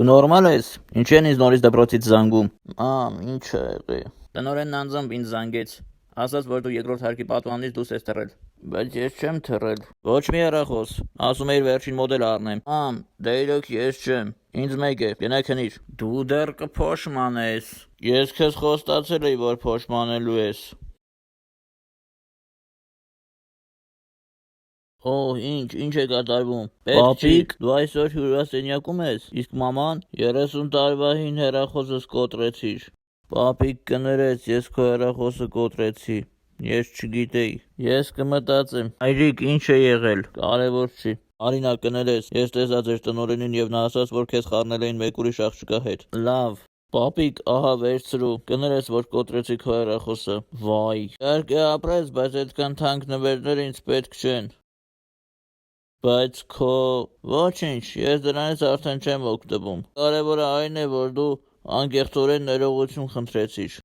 Դու նորմալ ես։ Ինչ են ինձ նորից դպրոցից զանգում։ Մամ, ինչ է եղել։ Տնօրենն անձամբ ինձ զանգեց։ Ասաց, որ դու երկրորդ հարկի պատուհանից դուրս ես թռել։ Բայց ես չեմ թռել։ Ոչ մի հեռախոս։ Ասում էիր վերջին մոդելը առնեմ։ Մամ, դե իրոք ես չեմ։ Ինձ մեկ է, գնա քնիր։ Դու դեռ կփոշմանես։ Ես քեզ խոստացել էի, որ փոշմանելու ես։ Ինչ է կատարվում։ Պապիկ, դու այսօր հյուրասենյակում ես, իսկ մաման 30 տարվա հին հեռախոսս կոտրեցիր։ Պապիկ կներես, ես քո հեռախոսը կոտրեցի։ Ես չգիտեի։ Ես կմտածեմ։ Հայրիկ, ինչ է եղել։ Կարևոր չի։ Արինա, կներես, ես տեսած էր տնօրենին եւ նա ասաց, որ քեզ խառնել էին մեկ ուրիշ աղջկա հետ։ Լավ։ Պապիկ, ահա վերցրու, կներես, որ կոտրեցի քո հեռախոսը։ Վայ։ Իհարկե ապրես, բայց այդքան թանկ նվերներ ինձ պետք չեն։ Բայց քո… Ոչինչ, ես դրանից արդեն չեմ օգտվում։ Կարևորը այն է, որ դու անկեղծորեն ներողություն խնդրեցիր։